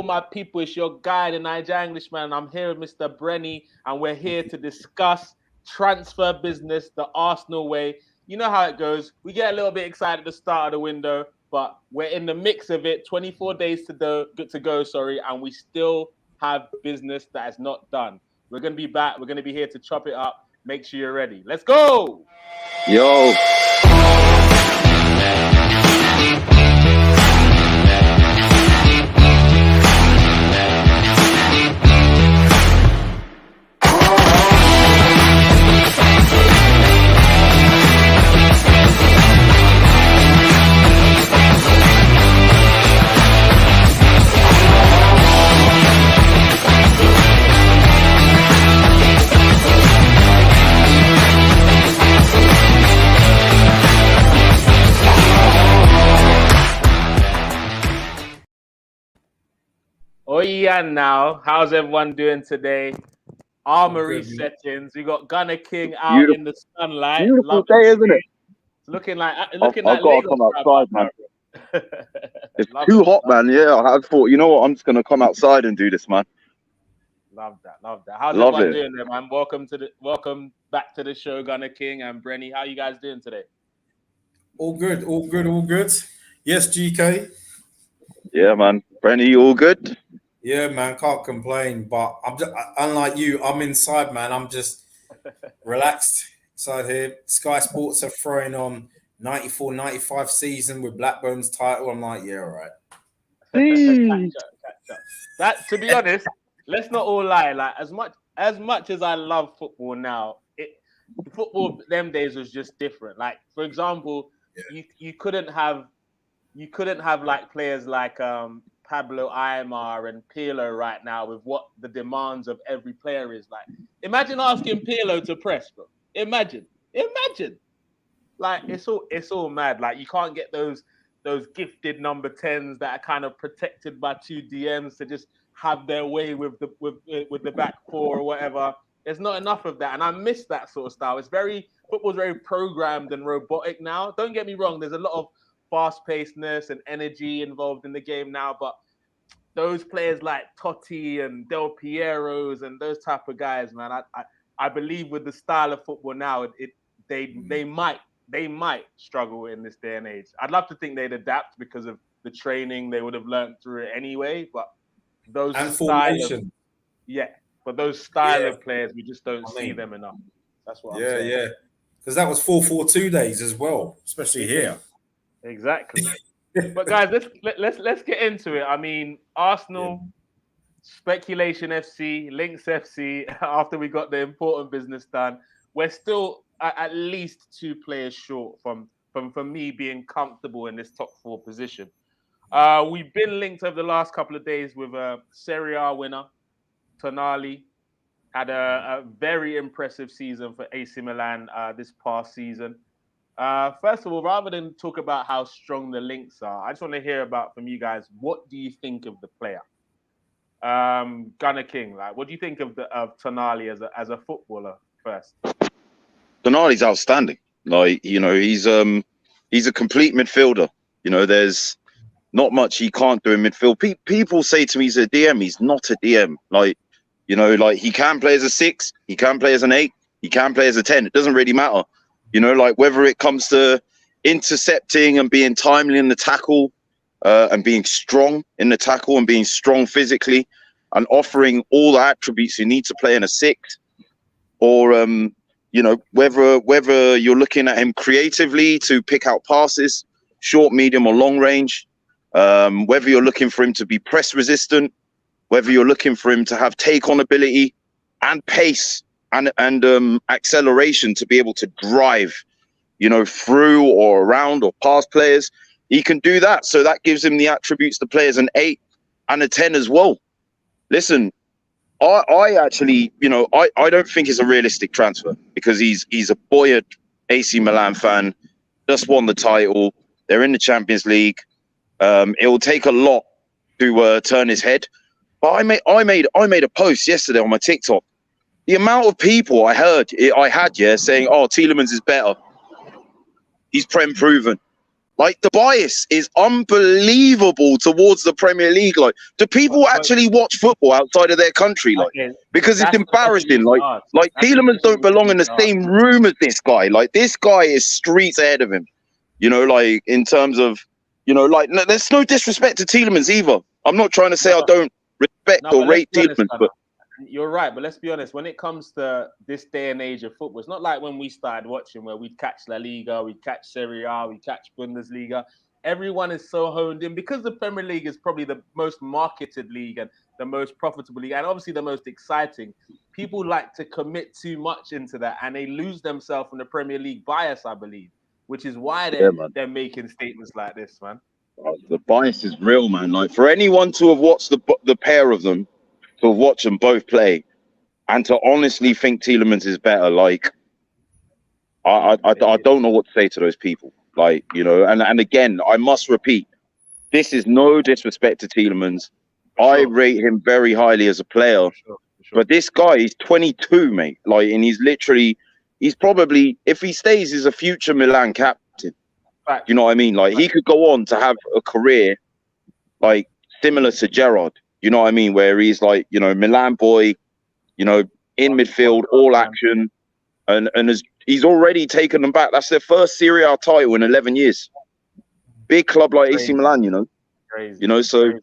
my people, it's your guy, the Niger Englishman, and I'm here with Mr. Brenny, and we're here to discuss transfer business the Arsenal way. You know how it goes. We get a little bit excited at the start of the window, but we're in the mix of it. 24 days to go, and we still have business that is not done. We're going to be back. We're going to be here to chop it up. Make sure you're ready. Let's go. Yo. Oh yeah, now how's everyone doing today? Armoury settings. We got Gunner King out in the sunlight. Beautiful day, isn't it? Looking like I've got to come outside, man. It's too hot, man. Yeah, I thought, you know what? I'm just gonna come outside and do this, man. Love that. How's everyone doing there, man? Welcome back to the show, Gunner King and Brenny. How you guys doing today? All good. Yes, GK. Yeah, man. Brenny, all good? Yeah, man, can't complain. But I'm just, unlike you, I'm inside, man. I'm just relaxed inside here. Sky Sports are throwing on 94-95 season with Blackburn's title. I'm like, yeah, all right. Catch up. That, to be honest, let's not all lie. Like as much as I love football now, football them days was just different. Like for example, you couldn't have like players like Pablo Aimar and Pirlo right now with what the demands of every player is. Like, imagine asking Pirlo to press, bro. Imagine. Like, it's all mad. Like, you can't get those gifted number 10s that are kind of protected by two DMs to just have their way with the back four or whatever. There's not enough of that, and I miss that sort of style. Football's very programmed and robotic now. Don't get me wrong. There's a lot of fast-pacedness and energy involved in the game now, but those players like Totti and Del Piero's and those type of guys, man, I believe with the style of football now, they might struggle in this day and age. I'd love to think they'd adapt because of the training they would have learned through it anyway, but those style of players, we just don't see them enough. That's what I'm saying. Yeah, because that was 4-4-2 days as well, especially here. Exactly. But guys, let's get into it. I mean, Arsenal, Speculation FC, Links FC, after we got the important business done, we're still at least 2 players short from me being comfortable in this top 4 position. We've been linked over the last couple of days with a Serie A winner, Tonali. Had a very impressive season for AC Milan this past season. First of all, rather than talk about how strong the links are, I just want to hear from you guys. What do you think of the player, Gunner King? Like, what do you think of Tonali as a footballer first? Tonali's outstanding. Like, you know, he's a complete midfielder. You know, there's not much he can't do in midfield. People say to me he's a DM. He's not a DM. Like, you know, like he can play as a 6, he can play as an 8, he can play as a 10. It doesn't really matter. You know, like whether it comes to intercepting and being timely in the tackle and being strong in the tackle and being strong physically and offering all the attributes you need to play in a 6, or, you know, whether you're looking at him creatively to pick out passes, short, medium or long range, whether you're looking for him to be press resistant, whether you're looking for him to have take-on ability and pace and acceleration to be able to drive, you know, through or around or past players, he can do that. So that gives him the attributes to play as an 8 and a 10 as well. Listen, I actually, you know, I don't think it's a realistic transfer because he's a buoyant AC Milan fan, just won the title. They're in the Champions League. It will take a lot to turn his head. But I made a post yesterday on my TikTok. The amount of people I had saying, "Oh, Tielemens is better. He's Prem proven. Like, the bias is unbelievable towards the Premier League. Like, do people actually watch football outside of their country? Like, Okay, because it's that's the question embarrassing. you should Like, ask. That's the Tielemens question don't you belong in need the to ask. same room as this guy. Like, this guy is streets ahead of him. You know, like, in terms of, you know, like, no, there's no disrespect to Tielemans either. I'm not trying to say I don't respect No, or but let's rate be honest, Tielemans, but you're right. But let's be honest, when it comes to this day and age of football, it's not like when we started watching where we'd catch La Liga, we'd catch Serie A, we'd catch Bundesliga. Everyone is so honed in because the Premier League is probably the most marketed league and the most profitable league and obviously the most exciting. People like to commit too much into that and they lose themselves from the Premier League bias, I believe, which is why they're making statements like this, man. The bias is real, man. Like, for anyone to have watched the pair of them, to have watched them both play, and to honestly think Tielemans is better, like, I don't know what to say to those people. Like, you know, and again, I must repeat, this is no disrespect to Tielemans. I rate him very highly as a player. But this guy, he's 22, mate. Like, and he's probably, if he stays, he's a future Milan captain. You know what I mean? Like, he could go on to have a career like similar to Gerrard. You know what I mean? Where he's like, you know, Milan boy, you know, in midfield, all action, and he's already taken them back. That's their first Serie A title in 11 years. Big club like AC Milan, you know. Crazy. You know, so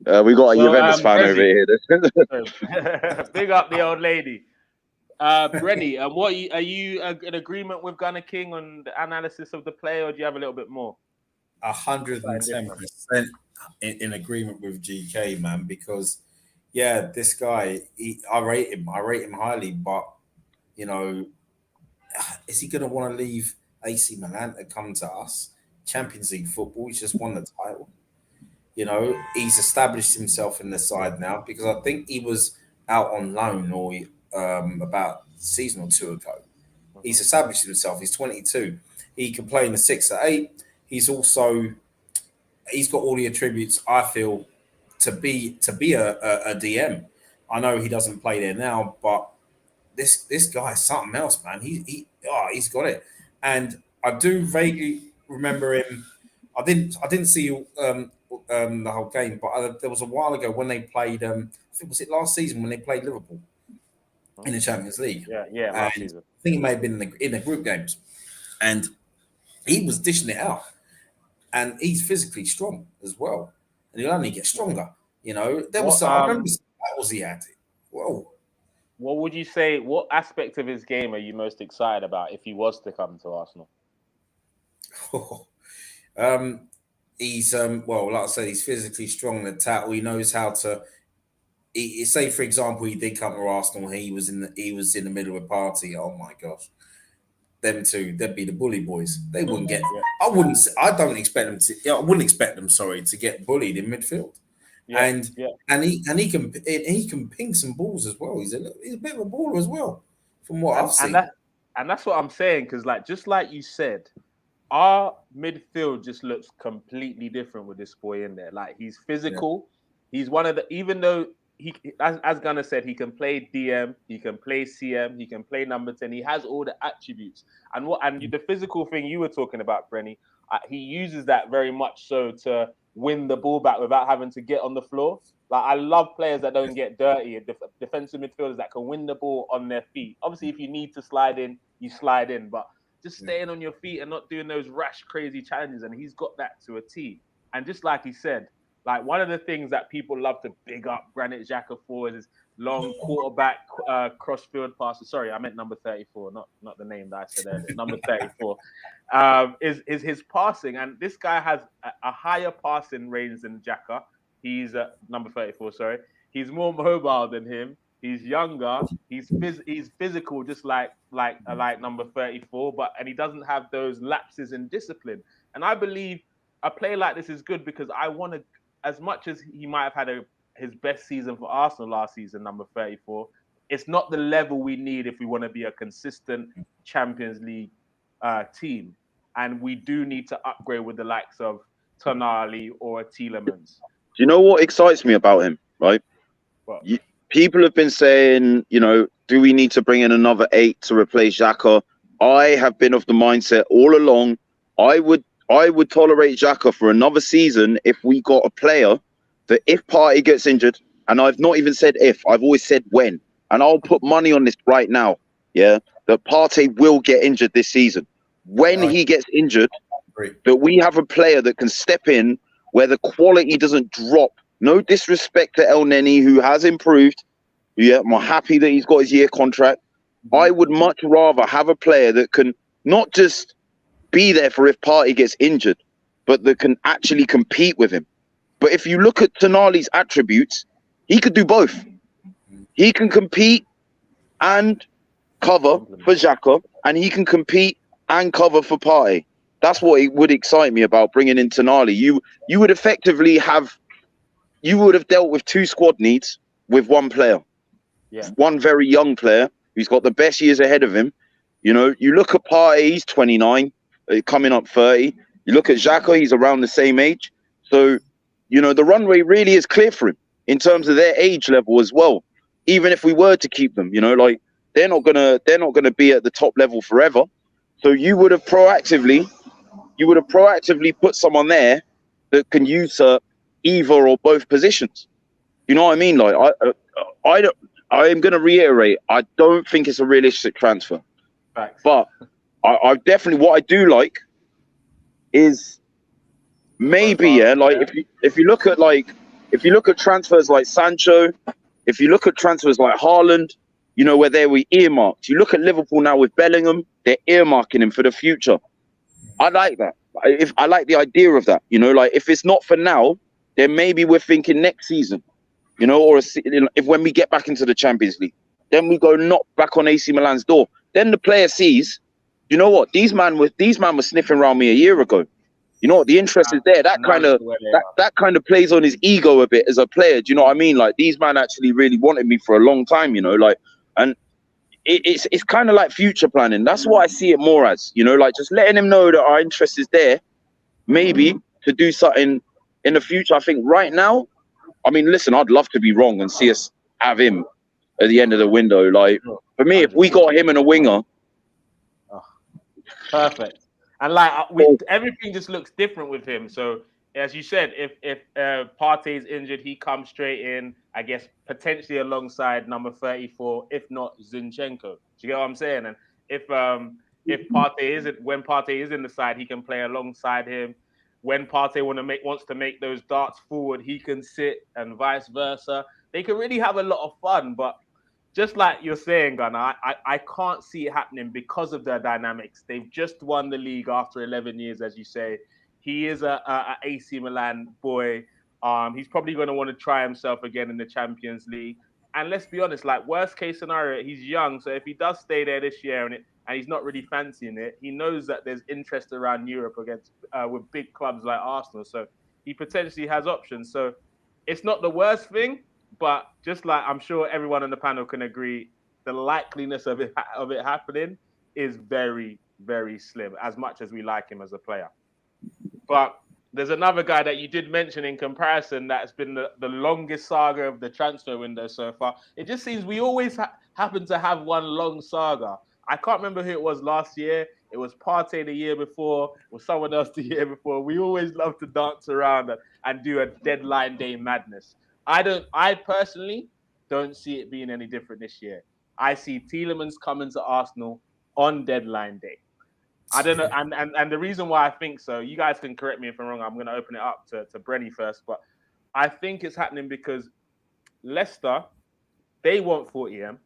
we got a Juventus fan over here. Big up the old lady. Brenny, what are you in agreement with Gunner King on the analysis of the play, or do you have a little bit more? 110% in agreement with GK, man, because yeah, this guy, I rate him highly, but you know, is he going to want to leave AC Milan to come to us? Champions League football, he's just won the title. You know, he's established himself in the side now because I think he was out on loan or about a season or two ago. He's established himself. He's 22. He can play in the 6 or 8. He's got all the attributes, I feel, to be a DM. I know he doesn't play there now, but this guy is something else, man. He's got it. And I do vaguely remember him. I didn't see the whole game, but there was a while ago when they played. I think was it last season when they played Liverpool in the Champions League. Yeah, last season. I think he may have been in the group games, and he was dishing it out. And he's physically strong as well, and he'll only get stronger. You know, there was I remember some battles he had. Whoa. What would you say? What aspect of his game are you most excited about if he was to come to Arsenal? He's well, like I said, he's physically strong in the tackle. He knows how to. Say, for example, he did come to Arsenal. He was in the middle of a party. Oh my gosh, them two, they'd be the bully boys. They wouldn't get. I wouldn't expect them. Sorry, to get bullied in midfield. And he can ping some balls as well. He's a bit of a baller as well, from what I've seen. And that's what I'm saying, because just like you said, our midfield just looks completely different with this boy in there. Like, he's physical. Yeah. He's one of the, even though he, as Gunnar said, he can play DM, he can play CM, he can play number 10. He has all the attributes. And the physical thing you were talking about, Brenny, he uses that very much so to win the ball back without having to get on the floor. Like, I love players that don't get dirty, defensive midfielders that can win the ball on their feet. Obviously, if you need to slide in, you slide in, but just staying on your feet and not doing those rash, crazy challenges. And he's got that to a T. And just like he said, like, one of the things that people love to big up Granit Xhaka for is his long quarterback cross-field passes. Sorry, I meant number 34, not the name that I said earlier. Number 34 is his passing. And this guy has a higher passing range than Xhaka. He's number 34, sorry. He's more mobile than him. He's younger. He's physical, just like number 34, and he doesn't have those lapses in discipline. And I believe a player like this is good because I want to, as much as he might have had his best season for Arsenal last season, number 34, it's not the level we need if we want to be a consistent Champions League team. And we do need to upgrade with the likes of Tonali or Tielemens. Do you know what excites me about him, right? People have been saying, you know, do we need to bring in another 8 to replace Xhaka? I have been of the mindset all along. I would tolerate Xhaka for another season if we got a player that if Partey gets injured, and I've not even said if, I've always said when, and I'll put money on this right now, yeah, that Partey will get injured this season. When he gets injured, that we have a player that can step in where the quality doesn't drop. No disrespect to El Neni, who has improved. Yeah, I'm happy that he's got his year contract. I would much rather have a player that can not just be there for if Partey gets injured, but that can actually compete with him. But if you look at Tonali's attributes, he could do both. He can compete and cover for Xhaka, and he can compete and cover for Partey. That's what it would excite me about bringing in Tonali. You would effectively have, you would have dealt with two squad needs with one player. Yeah. One very young player who's got the best years ahead of him. You know, you look at Partey, he's 29, coming up 30. You look at Xhaka, he's around the same age. So, you know, the runway really is clear for him in terms of their age level as well. Even if we were to keep them, you know, like they're not gonna be at the top level forever. So you would have proactively put someone there that can usurp either or both positions. You know what I mean? Like I am going to reiterate, I don't think it's a realistic transfer. Right. But I definitely, what I do like is maybe, yeah, like if you look at transfers like Sancho, if you look at transfers like Haaland, you know, where they were earmarked. You look at Liverpool now with Bellingham, they're earmarking him for the future. I like that. I like the idea of that, you know, like if it's not for now, then maybe we're thinking next season. You know, or if when we get back into the Champions League, then we go knock back on AC Milan's door. Then the player sees, you know what, these man were sniffing around me a year ago. You know what, the interest is there. That kind of plays on his ego a bit as a player. Do you know what I mean? Like these man actually really wanted me for a long time. You know, like, and it's kind of like future planning. That's what I see it more as. You know, like just letting him know that our interest is there, maybe to do something in the future. I think right now. I mean, listen, I'd love to be wrong and see us have him at the end of the window. Like, for me, if we got him and a winger. Perfect. And like, everything just looks different with him. So, as you said, if Partey is injured, he comes straight in, I guess, potentially alongside number 34, if not Zinchenko. Do you get what I'm saying? And if when Partey is in the side, he can play alongside him. When Partey wants to make those darts forward, he can sit and vice versa. They can really have a lot of fun, but just like you're saying, Gunnar, I can't see it happening because of their dynamics. They've just won the league after 11 years, as you say. He is a AC Milan boy. He's probably going to want to try himself again in the Champions League. And let's be honest, like worst case scenario, he's young. So if he does stay there this year and he's not really fancying it, he knows that there's interest around Europe with big clubs like Arsenal. So he potentially has options. So it's not the worst thing, but just like I'm sure everyone on the panel can agree, the likeliness of it happening is very, very slim, as much as we like him as a player. But there's another guy that you did mention in comparison that's been the longest saga of the transfer window so far. It just seems we always happen to have one long saga. I can't remember who it was last year. It was Partey the year before, or someone else the year before. We always love to dance around and do a deadline day madness. I personally don't see it being any different this year. I see Tielemens coming to Arsenal on deadline day. I don't know, and the reason why I think so, you guys can correct me if I'm wrong. I'm going to open it up to Brenny first, but I think it's happening because Leicester, they want 40M.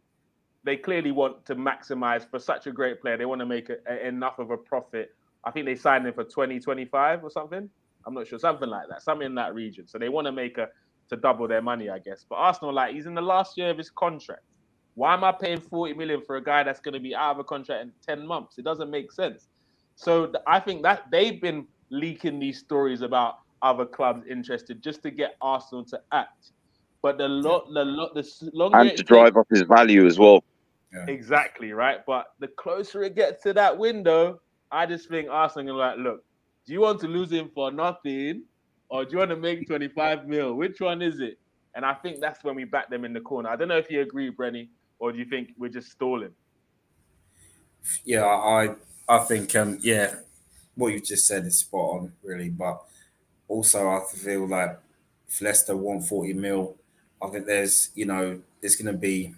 They clearly want to maximize for such a great player. They want to make enough of a profit. I think they signed him for 2025 or something. I'm not sure, something like that, something in that region. So they want to to double their money, I guess. But Arsenal, like, he's in the last year of his contract. Why am I paying 40 million for a guy that's going to be out of a contract in 10 months? It doesn't make sense. So I think that they've been leaking these stories about other clubs interested just to get Arsenal to act. But the longer and to drive up his value as well. Yeah. Exactly, right? But the closer it gets to that window, I just think Arsenal are like, look, do you want to lose him for nothing, or do you want to make 25 mil? Which one is it? And I think that's when we back them in the corner. I don't know if you agree, Brenny, or do you think we're just stalling? Yeah, I think yeah, what you just said is spot on, really. But also, I feel like if Leicester want 40 mil, I think there's going to be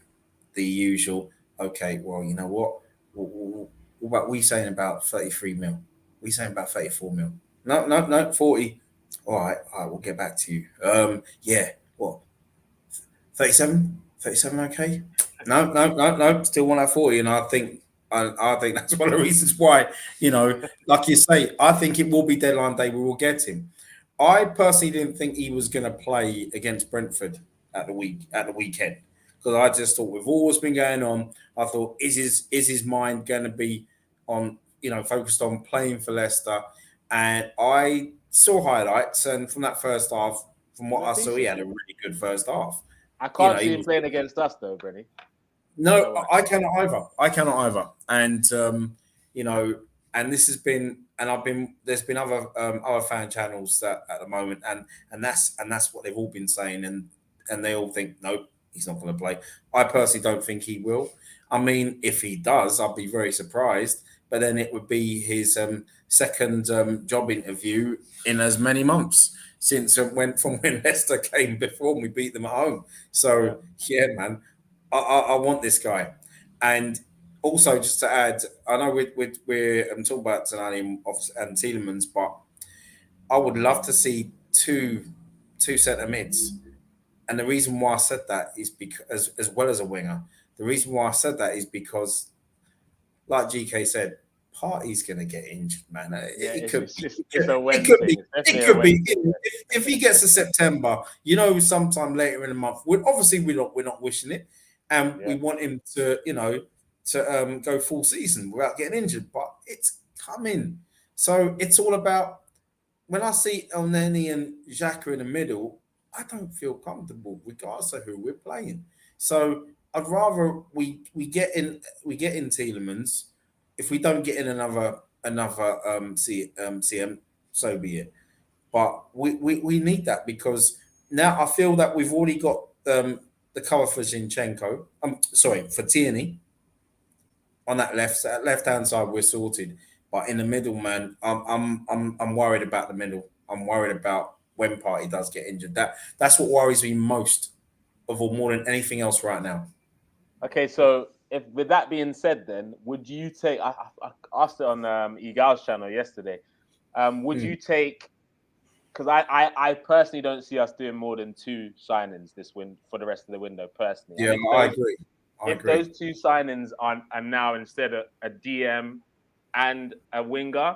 the usual. Okay, well, you know what? What about we saying about 33 mil? We saying about 34 mil? No, no, no, 40. All right, we'll get back to you. Yeah, what? 37? 37 okay? No, no, no, no. Still want that 40. And I think that's one of the reasons why, like you say, I think it will be deadline day. We will get him. I personally didn't think he was going to play against Brentford at the weekend because I just thought with all what's been going on, I thought is his mind going to be on focused on playing for Leicester, and I saw highlights and from that first half, from what You're I saw, he decent. had a really good first half. I can't see him playing against us though, Brenny. No, I cannot either. I cannot either. And and this has been, and there's been other fan channels that at the moment, and that's what they've all been saying, and they all think nope, he's not going to play. I personally don't think he will. I mean, if he does, I'll be very surprised. But then it would be his second job interview in as many months since when Leicester came before and we beat them at home. So yeah man. I want this guy, and also just to add, I know we're talking about Tonali and Tielemens, but I would love to see two centre mids, and the reason why I said that is because as well as a winger, the reason why I said that is because, like GK said, Partey's going to get injured, man. It's a Wednesday. It could be. If he gets to September, sometime later in the month. We're not wishing it, and we want him to, go full season without getting injured. But it's coming, so it's all about. When I see Elneny and Xhaka in the middle, I don't feel comfortable, regardless of who we're playing. So I'd rather we get in Tielemens. If we don't get in another CM, so be it. But we need that because now I feel that we've already got the cover for Zinchenko. For Tierney on that left hand side. We're sorted, but in the middle, man, I'm worried about the middle. I'm worried about when Partey does get injured. That's what worries me most of all, more than anything else right now. Okay, so if with that being said, then would you take? I asked it on Igal's channel yesterday. Would you take? Because I personally don't see us doing more than 2 signings for the rest of the window. Personally, yeah, I agree. If those 2 signings are now instead of a DM and a winger,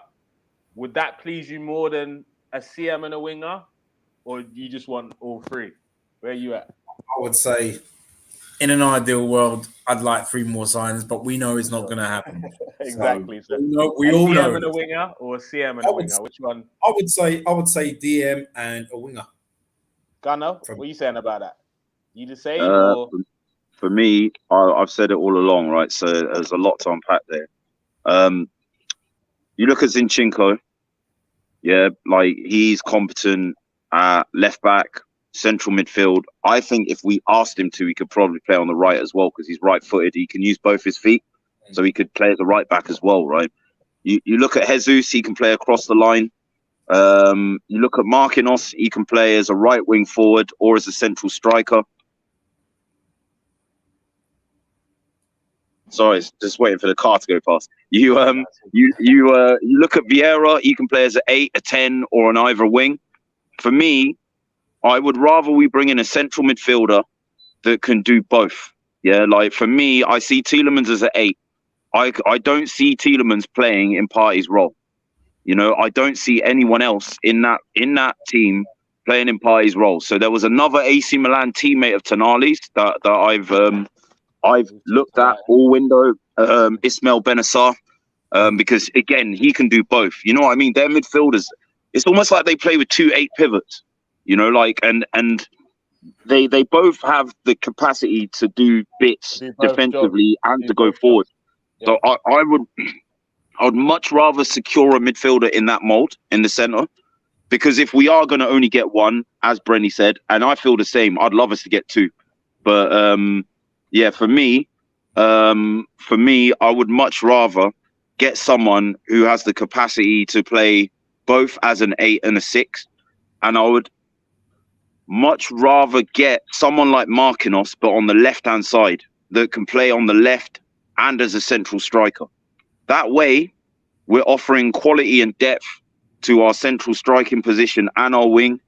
would that please you more than a CM and a winger, or do you just want all 3? Where are you at? I would say, in an ideal world, I'd like 3 more signings, but we know it's not going to happen. Exactly. So we all know. DM and a winger or a CM and a winger? Which one? I would say DM and a winger. Gunnar, what are you saying about that? You the same? Or? For me, I've said it all along, right? So there's a lot to unpack there. You look at Zinchenko, yeah, like he's competent at left back, central midfield. I think if we asked him to, he could probably play on the right as well because he's right-footed. He can use both his feet, so he could play at the right back as well, right? You look at Jesus, he can play across the line. You look at Marquinhos, he can play as a right wing forward or as a central striker. Sorry, just waiting for the car to go past. You look at Vieira, he can play as an 8, a 10, or an either wing. For me, I would rather we bring in a central midfielder that can do both. Yeah, like for me, I see Tielemens as an 8. I don't see Tielemens playing in Partey's role. I don't see anyone else in that team playing in Partey's role. So there was another AC Milan teammate of Tonali's that I've looked at all window, Ismail Benassar, because again he can do both. You know what I mean? They're midfielders. It's almost like they play with 2 8 pivots. And they both have the capacity to do bits defensively and to go forward. Yeah. So I would much rather secure a midfielder in that mold in the center, because if we are going to only get one, as Brenny said, and I feel the same, I'd love us to get 2. But yeah, for me, For me, I would much rather get someone who has the capacity to play both as an 8 and a 6, and I would much rather get someone like Marquinhos, but on the left-hand side, that can play on the left and as a central striker. That way, we're offering quality and depth to our central striking position and our wing,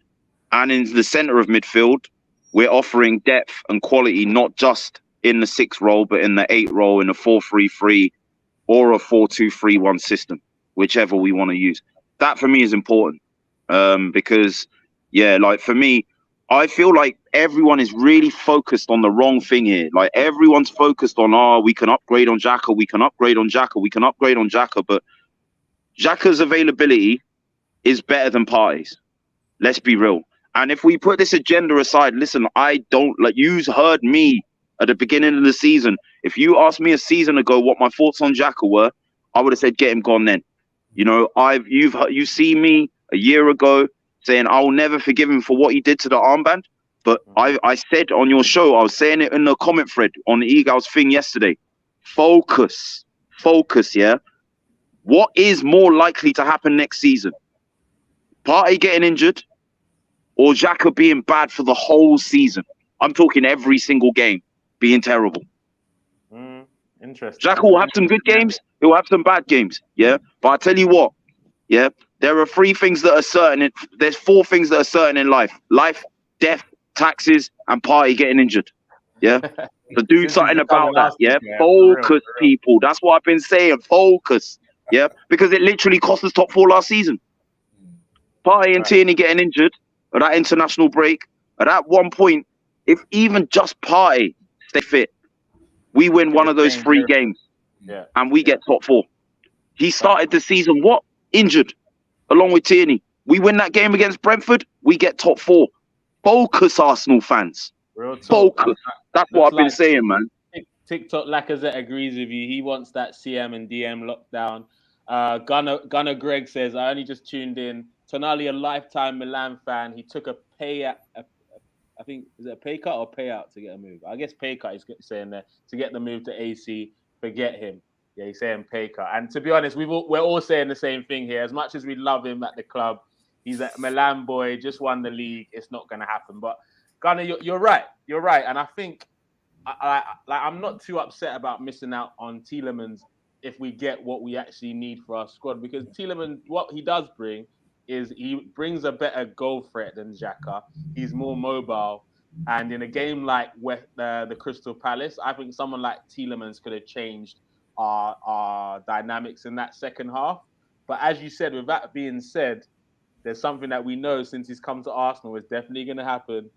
and in the centre of midfield, we're offering depth and quality, not just in the 6 role, but in the 8 role, in a 4-3-3 or a 4-2-3-1 system, whichever we want to use. That for me is important, because, yeah, like for me, I feel like everyone is really focused on the wrong thing here. Like everyone's focused on, we can upgrade on Xhaka, we can upgrade on Xhaka, we can upgrade on Xhaka, but Xhaka's availability is better than Partey's. Let's be real. And if we put this agenda aside, listen, I don't, like, you heard me at the beginning of the season. If you asked me a season ago what my thoughts on Xhaka were, I would have said get him gone then. You know, you see me a year ago saying I will never forgive him for what he did to the armband. But I said on your show, I was saying it in the comment thread on the Eagles thing yesterday. Focus, yeah. What is more likely to happen next season? Partey getting injured or Xhaka being bad for the whole season? I'm talking every single game being terrible. Interesting. Xhaka will have some good games. He'll have some bad games. Yeah. But I tell you what, yeah, there are 3 things that are certain. There's 4 things that are certain in life: life, death, taxes, and Partey getting injured. Yeah. So do something about that. Yeah. Focus, people. That's what I've been saying. Focus. Yeah. Because it literally cost us top 4 last season. Partey and Tierney getting injured at that international break. At that one point, if even just Partey stay fit, we win one of those 3 games. Yeah. And we get top 4. He started the season injured, along with Tierney. We win that game against Brentford, we get top 4. Focus, Arsenal fans. Focus. That's what I've been saying, man. TikTok Lacazette agrees with you. He wants that CM and DM lockdown. Gunnar Greg says, I only just tuned in. Tonali, a lifetime Milan fan. He took a I think, is it a pay cut or payout to get a move? I guess pay cut, he's saying there, to get the move to AC. Forget him. Yeah, he's saying pay cut. And to be honest, we're all saying the same thing here. As much as we love him at the club, he's a Milan boy, just won the league. It's not going to happen. But Gunnar, you're right. You're right. And I think I'm not too upset about missing out on Tielemens if we get what we actually need for our squad. Because Tielemens, what he does bring is he brings a better goal threat than Xhaka. He's more mobile. And in a game like the Crystal Palace, I think someone like Tielemens could have changed our dynamics in that second half. But as you said, with that being said, there's something that we know since he's come to Arsenal is definitely going to happen.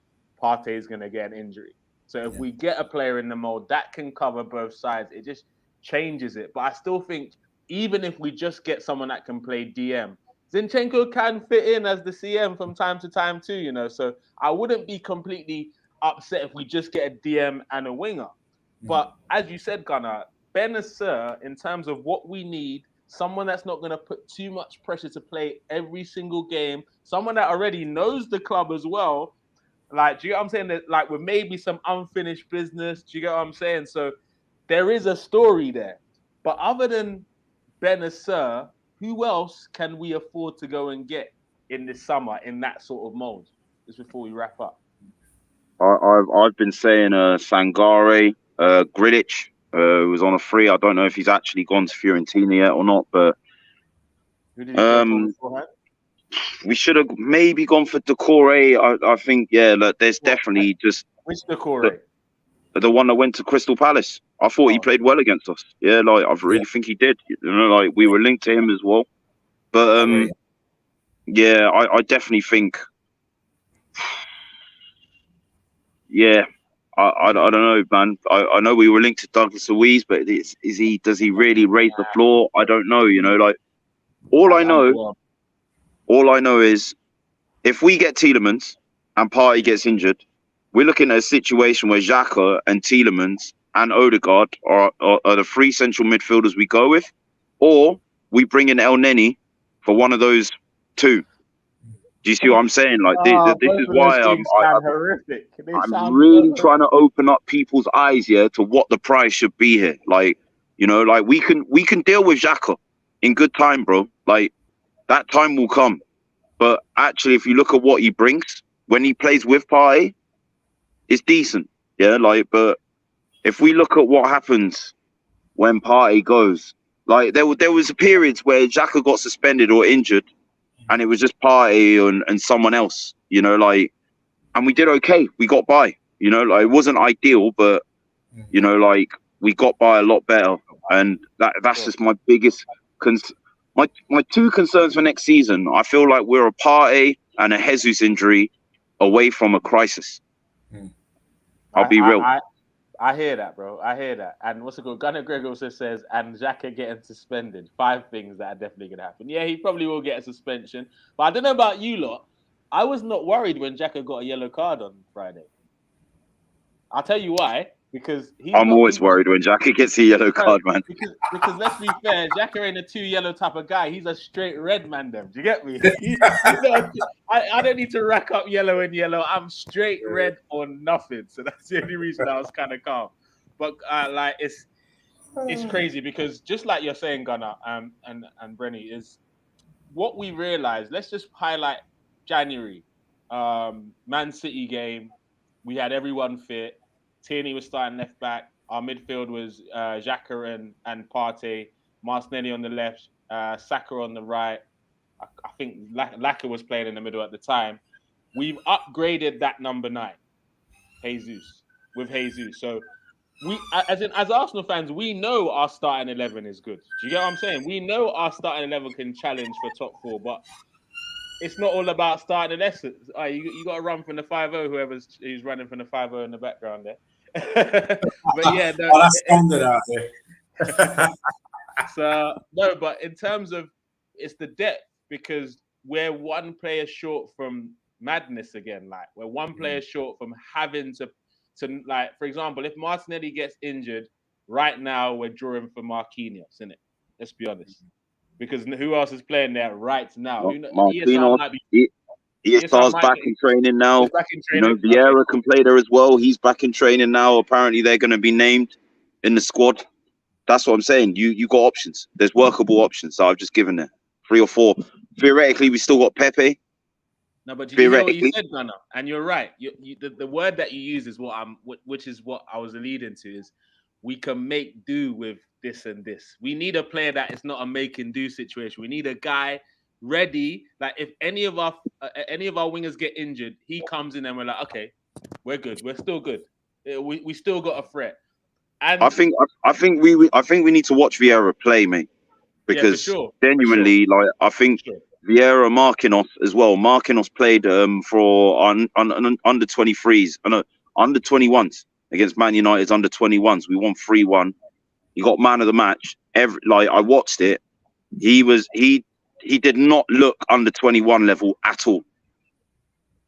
Partey is going to get an injury. So if we get a player in the mold that can cover both sides, it just changes it. But I still think even if we just get someone that can play DM, Zinchenko can fit in as the CM from time to time too, you know. So I wouldn't be completely upset if we just get a DM and a winger. But as you said, Gunnar, Benacer, in terms of what we need, someone that's not going to put too much pressure to play every single game, someone that already knows the club as well. Like, do you get what I'm saying? That, like, with maybe some unfinished business, do you get what I'm saying? So there is a story there. But other than Benacer, who else can we afford to go and get in this summer in that sort of mold? Just before we wrap up. I've been saying Sangare, Grilic, was on a free. I don't know if he's actually gone to Fiorentina yet or not, but who did he go for beforehand? We should have maybe gone for Decore. I think, yeah, look, there's definitely just... Which Decore? The one that went to Crystal Palace. I thought he played well against us. Yeah, like, I really think he did. You know, like, we were linked to him as well. But, yeah, I definitely think... Yeah, I don't know, man. I know we were linked to Douglas Luiz, but does he really raise the floor? I don't know, you know, like, all I know is if we get Tielemens and Partey gets injured, we're looking at a situation where Xhaka and Tielemens and Odegaard are the 3 central midfielders we go with, or we bring in El Neni for one of those 2. Do you see what I'm saying? Like this Both is of those why teams sound horrific. They I'm sound really so trying to open up people's eyes here to what the price should be here. Like, like we can deal with Xhaka in good time, bro. Like that time will come. But actually, if you look at what he brings when he plays with Partey, it's decent. Yeah, like, but if we look at what happens when Partey goes, like there was periods where Xhaka got suspended or injured, and it was just Partey and someone else. Like, and we did okay. We got by. Like it wasn't ideal, but like we got by a lot better. And that's just my biggest my two concerns for next season. I feel like we're a Partey and a Jesus injury away from a crisis. I'll be real. I hear that, bro. I hear that. And what's it called? Gunnar Greg also says, and Xhaka getting suspended. 5 things that are definitely going to happen. Yeah, he probably will get a suspension. But I don't know about you lot. I was not worried when Xhaka got a yellow card on Friday. I'll tell you why. Because I'm always worried when Xhaka gets a yellow card, man. Because let's be fair, Xhaka ain't a 2 yellow type of guy. He's a straight red man, them. Do you get me? I don't need to rack up yellow and yellow. I'm straight red or nothing. So that's the only reason I was kind of calm. But like it's crazy because just like you're saying, Gunnar, and Brenny, is what we realized. Let's just highlight January, Man City game. We had everyone fit. Tierney was starting left back. Our midfield was Xhaka and Partey. Martinelli on the left. Saka on the right. I think Laka was playing in the middle at the time. We've upgraded that number 9, Jesus. So we, as Arsenal fans, we know our starting 11 is good. Do you get what I'm saying? We know our starting 11 can challenge for top 4, but it's not all about starting lessons. You got to run from the 5-0, who's running from the 5-0 in the background there. But yeah, no, that's standard out there. So no, but in terms of it's the depth because we're one player short from madness again. Like we're one player short from having to like, for example, if Martinelli gets injured right now, we're drawing for Marquinhos, innit? Let's be honest. Because who else is playing there right now? Marquinhos, ESR's back in training now. Vieira can play there as well. He's back in training now. Apparently, they're going to be named in the squad. That's what I'm saying. You got options. There's workable options. So I've just given there 3 or 4. Theoretically, we still got Pepe. No, but did you hear what you said, Gunnar? And you're right. The word that you use is which is what I was alluding to, is we can make do with this and this. We need a player that is not a make and do situation. We need a guy ready. Like if any of our wingers get injured, he comes in and we're like, okay, we're good. We're still good. We still got a threat. And I think we need to watch Vieira play, mate. Because genuinely, like I think Vieira, Marquinhos as well. Marquinhos played for under 23s, under 21s against Man United's under 21s. We won 3-1. He got man of the match. I watched it. He did not look under 21 level at all. Do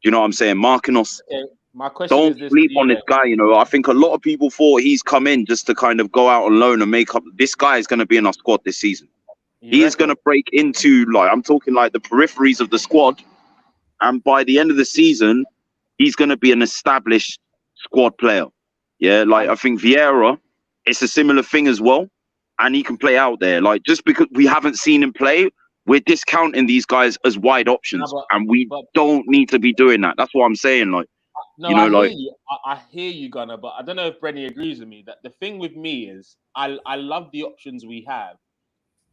you know what I'm saying? Marquinhos. Okay. My question Don't sleep on this guy. I think a lot of people thought he's come in just to kind of go out on loan and make up. This guy is going to be in our squad this season. He is going to break into, I'm talking like the peripheries of the squad. And by the end of the season, he's going to be an established squad player. Yeah, I think Vieira, it's a similar thing as well. And he can play out there. Just because we haven't seen him play, we're discounting these guys as wide options. And we don't need to be doing that. That's what I'm saying. I hear you, Gunnar, but I don't know if Brenny agrees with me. That the thing with me is I love the options we have.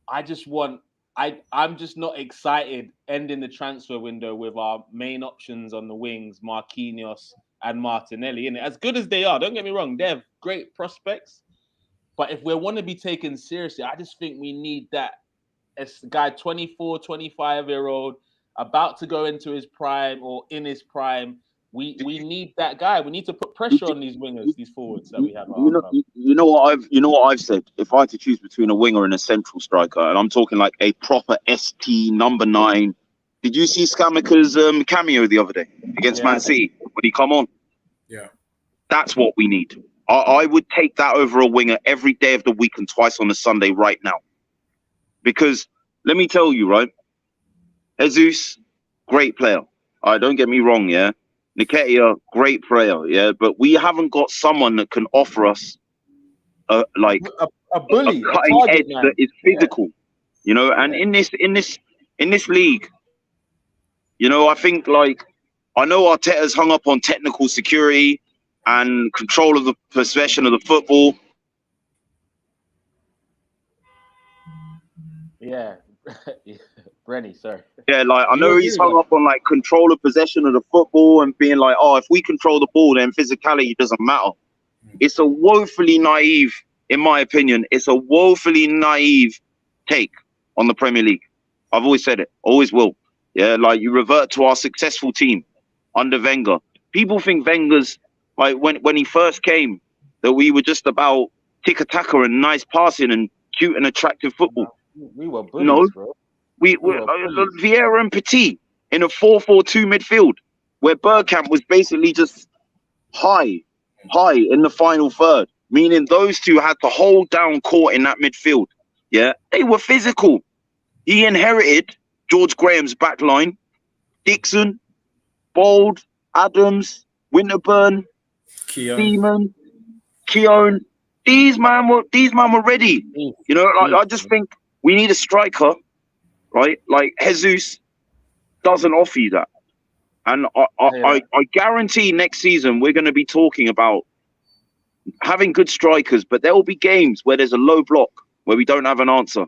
I'm just not excited ending the transfer window with our main options on the wings, Marquinhos and Martinelli. And as good as they are, don't get me wrong, they're great prospects. But if we want to be taken seriously, I just think we need that as a guy 24, 25-year-old about to go into his prime or in his prime. We need that guy. We need to put pressure on these wingers, these forwards that we have. You know what I've said. If I had to choose between a winger and a central striker, and I'm talking like a proper ST number 9. Did you see Scamacca's cameo the other day against Man City when he come on? Yeah, that's what we need. I would take that over a winger every day of the week and twice on a Sunday right now. Because let me tell you, right, Jesus great player. All right, don't get me wrong, yeah. Nketiah, great player, yeah. But we haven't got someone that can offer us like a bully, a cutting target edge that man. is physical, you know. And in this league, you know, I think like I know Arteta's hung up on technical security and control of the possession of the football. Yeah. Brenny, sorry. Yeah, like I Do you know he's agree, hung man? up on like control of possession of the football and being like, oh, if we control the ball, then physicality doesn't matter. It's a woefully naive, in my opinion, it's a woefully naive take on the Premier League. I've always said it, always will. Yeah, like you revert to our successful team under Wenger. People think Wenger's like when he first came that we were just about tiki-taka and nice passing and cute and attractive football. We were No, bullies, bro. we were bullies. Vieira and Petit in a 4-4-2 midfield, where Bergkamp was basically just high in the final third, meaning those two had to hold down court in that midfield. Yeah, they were physical. He inherited George Graham's back line, Dixon, Bold, Adams, Winterburn, Seaman, Keown. These man were ready. You know, like, I just think we need a striker, right? Like Jesus doesn't offer you that. And I guarantee next season we're going to be talking about having good strikers, but there will be games where there's a low block, where we don't have an answer,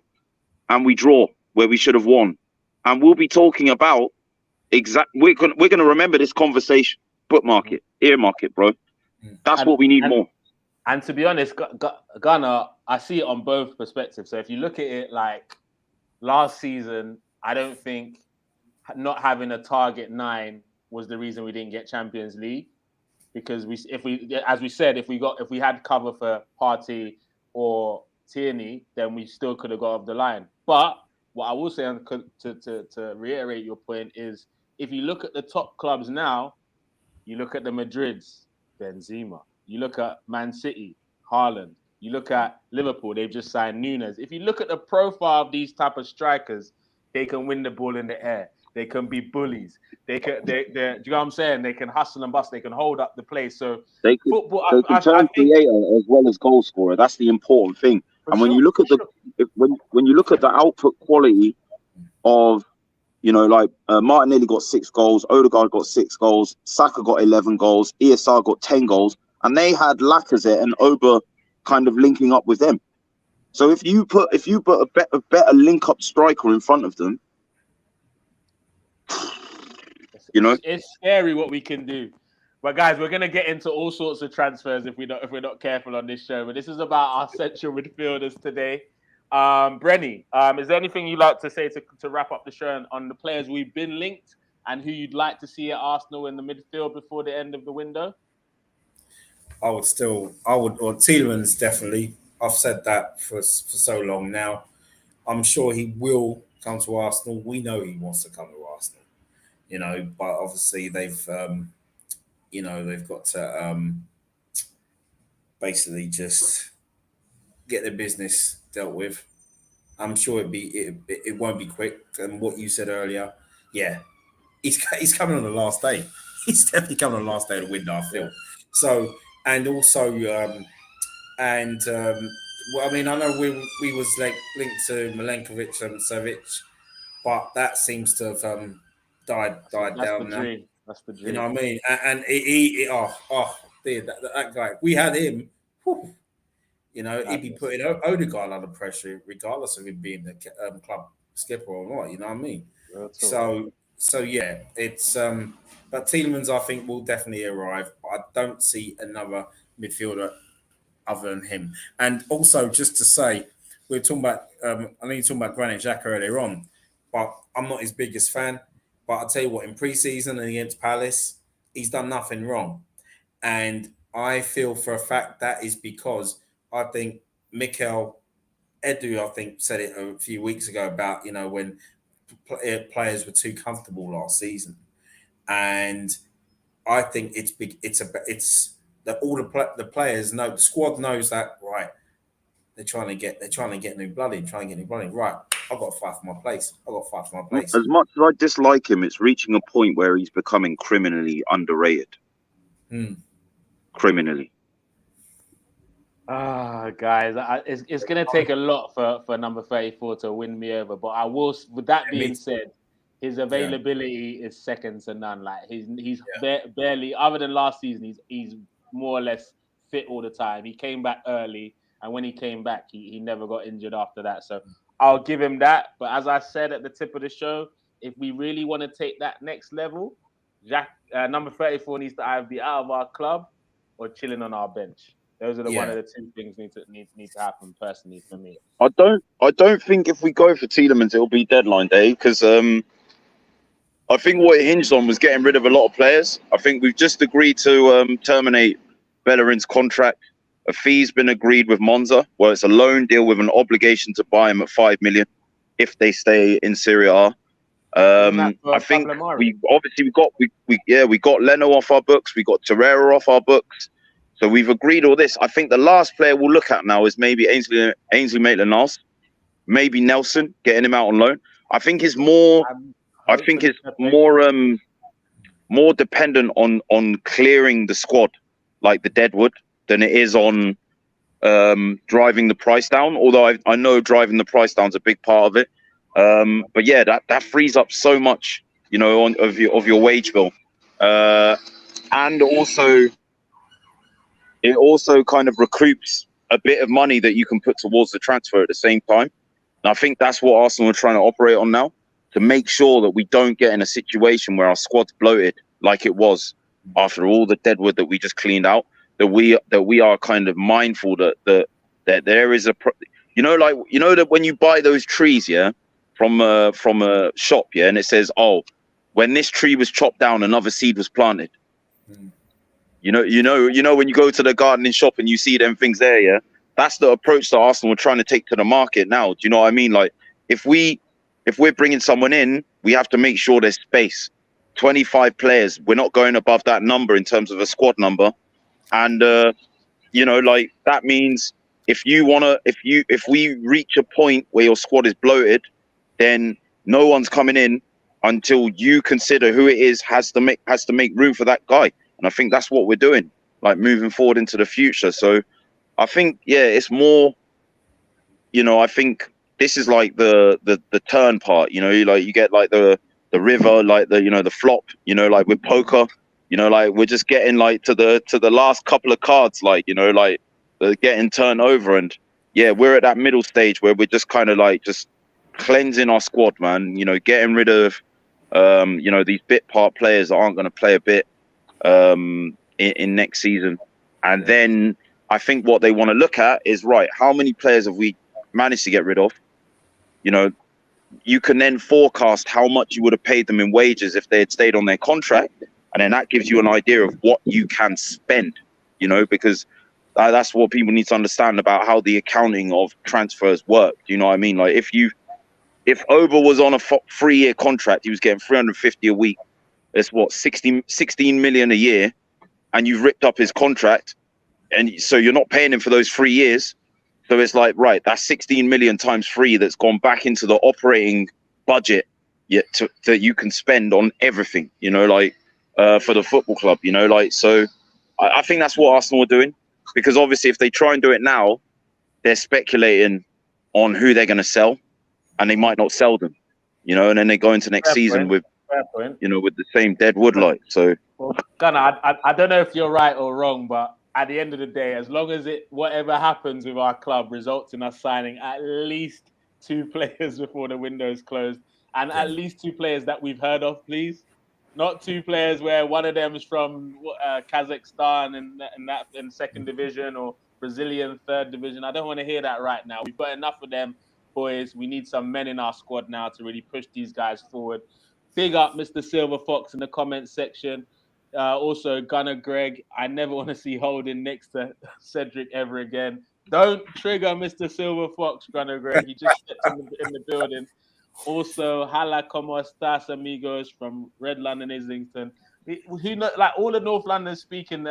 and we draw where we should have won. And we'll be talking about we're going to remember this conversation. Bookmark it, earmark it, bro. That's what we need more. And to be honest, Gunnar, I see it on both perspectives. So if you look at it like last season, I don't think not having a target 9 was the reason we didn't get Champions League, because if we had cover for Partey or Tierney, then we still could have got off the line. But what I will say to reiterate your point is, if you look at the top clubs now, you look at the Madrids, Benzema. You look at Man City, Haaland. You look at Liverpool, they've just signed Nunes. If you look at the profile of these type of strikers, they can win the ball in the air. They can be bullies. Do you know what I'm saying? They can hustle and bust. They can hold up the place. So they can turn creator as well as goal scorer. That's the important thing. And when you look at when you look at the output quality of, you know, like Martinelli got 6 goals, Odegaard got 6 goals, Saka got 11 goals, ESR got 10 goals, and they had Lacazette and Ober kind of linking up with them. So if you put a better link up striker in front of them, you know, it's scary what we can do. But guys, we're gonna get into all sorts of transfers if we're not careful on this show. But this is about our central midfielders today. Brenny, is there anything you'd like to say to wrap up the show on the players we've been linked and who you'd like to see at Arsenal in the midfield before the end of the window? or Tielemens, definitely. I've said that for so long now. I'm sure he will come to Arsenal. We know he wants to come to Arsenal, you know, but obviously they've got to basically just get their business dealt with. I'm sure it won't be quick. And what you said earlier, yeah, he's coming on the last day. He's definitely coming on the last day of the window, I feel. So, and also, well, I mean, I know we was like linked to Milenkovic and Savic, but that seems to have died down now. Dream. That's the dream. You know what I mean? And dear, that guy. We had him. Whew, you know, he'd be putting Odegaard under pressure, regardless of him being the club skipper or not. You know what I mean? So yeah, it's but Tielemans, I think, will definitely arrive. But I don't see another midfielder other than him. And also, just to say, we were talking about I know you're talking about Granit Xhaka earlier on, but I'm not his biggest fan. But I'll tell you what, in pre-season and against Palace, he's done nothing wrong. And I feel for a fact that is because I think Mikel Edu, I think, said it a few weeks ago about, you know, when players were too comfortable last season. And I think it's that all the players know, the squad knows that, right, they're trying to get new blood in, Right, I've got to fight for my place. As much as I dislike him, it's reaching a point where he's becoming criminally underrated. Criminally. Guys, it's going to take a lot for number 34 to win me over. But I will. With that being said, his availability is second to none. Like he's barely, other than last season, he's more or less fit all the time. He came back early, and when he came back, he never got injured after that. So I'll give him that. But as I said at the tip of the show, if we really want to take that next level, number 34 needs to either be out of our club or chilling on our bench. Those are one of the two things need to happen personally for me. I don't think if we go for Tielemens, it'll be deadline day because I think what it hinged on was getting rid of a lot of players. I think we've just agreed to terminate Bellerin's contract. A fee's been agreed with Monza, where it's a loan deal with an obligation to buy him at 5 million if they stay in Serie A. I think we got Leno off our books, we got Torreira off our books, so we've agreed all this. I think the last player we'll look at now is maybe Ainsley Maitland-Niles, maybe Nelson, getting him out on loan. I think it's more dependent on clearing the squad, like the deadwood, than it is on driving the price down. Although I know driving the price down is a big part of it. But yeah, that frees up so much, of your wage bill, and it also kind of recoups a bit of money that you can put towards the transfer at the same time. And I think that's what Arsenal are trying to operate on now, to make sure that we don't get in a situation where our squad's bloated like it was after all the deadwood that we just cleaned out. That we are kind of mindful that there is that when you buy those trees, from a shop, and it says, oh, when this tree was chopped down, another seed was planted. You know when you go to the gardening shop and you see them things there, that's the approach that Arsenal are trying to take to the market now. Do you know what I mean? Like if we're bringing someone in, we have to make sure there's space. 25 players, we're not going above that number in terms of a squad number, and that means if we reach a point where your squad is bloated, then no one's coming in until you consider who it is has to make room for that guy. And I think that's what we're doing, like moving forward into the future. So I think, it's more, I think this is like the turn part, like you get like the river, like the flop, like with poker, like we're just getting like to the last couple of cards, like, like getting turned over. And we're at that middle stage where we're just kind of like just cleansing our squad, man, getting rid of these bit part players that aren't going to play a bit in next season. And then I think what they want to look at is, right, how many players have we managed to get rid of? You can then forecast how much you would have paid them in wages if they had stayed on their contract, and then that gives you an idea of what you can spend, because that's what people need to understand about how the accounting of transfers work. Do you know what I mean? Like if Oba was on a 3-year contract, he was getting 350 a week. It's 16 million a year, and you've ripped up his contract, and so you're not paying him for those 3 years. So it's like, right, that's 16 million times 3 that's gone back into the operating budget, that you can spend on everything, for the football club, So I think that's what Arsenal are doing, because obviously if they try and do it now, they're speculating on who they're going to sell, and they might not sell them, and then they go into next season with the same dead wood light. So, Gunnar, I don't know if you're right or wrong, but at the end of the day, as long as whatever happens with our club results in us signing at least 2 players before the window's closed, and at least 2 players that we've heard of, please. Not 2 players where one of them is from Kazakhstan in second division or Brazilian third division. I don't want to hear that right now. We've got enough of them, boys. We need some men in our squad now to really push these guys forward. Big up Mr. Silver Fox in the comments section. Also, Gunnar Greg, I never want to see Holding next to Cedric ever again. Don't trigger Mr. Silver Fox, Gunnar Greg. He just stepped in the building. Also, Hala como estas, amigos, from Red London, Islington. Who know, like all the North London speaking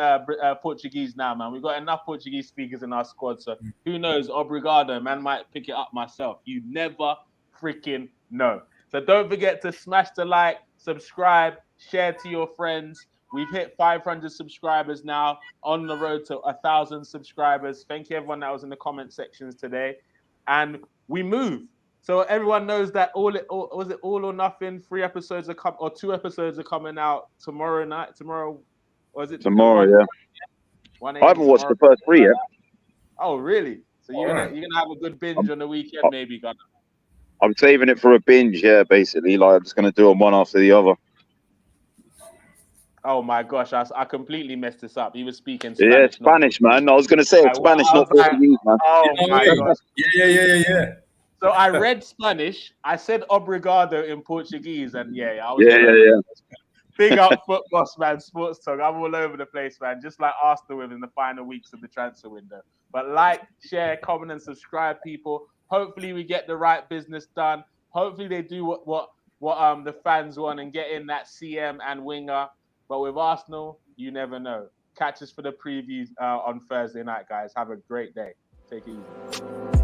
Portuguese now, man. We've got enough Portuguese speakers in our squad, so who knows? Obrigado, man, might pick it up myself. You never freaking know. So don't forget to smash the like, subscribe, share to your friends. We've hit 500 subscribers now, on the road to 1,000 subscribers. Thank you everyone that was in the comment sections today, and we move. So everyone knows that all or nothing. 3 episodes or 2 episodes are coming out tomorrow night. Tomorrow, or is it tomorrow? 1 I haven't watched the first 3 yet. Oh, really? So you're gonna have a good binge on the weekend, maybe, Gunnar? I'm saving it for a binge. Yeah, basically, like I'm just gonna do them one after the other. Oh my gosh, I completely messed this up. He was speaking Spanish. Yeah, Spanish, man. I was gonna say Spanish, not Portuguese, man. Oh my gosh. Yeah. So I read Spanish. I said obrigado in Portuguese, and I was Big up football, man. Sports talk. I'm all over the place, man. Just like Arsenal within the final weeks of the transfer window. But like, share, comment, and subscribe, people. Hopefully, we get the right business done. Hopefully, they do what the fans want and get in that CM and winger. But with Arsenal, you never know. Catch us for the previews on Thursday night, guys. Have a great day. Take it easy.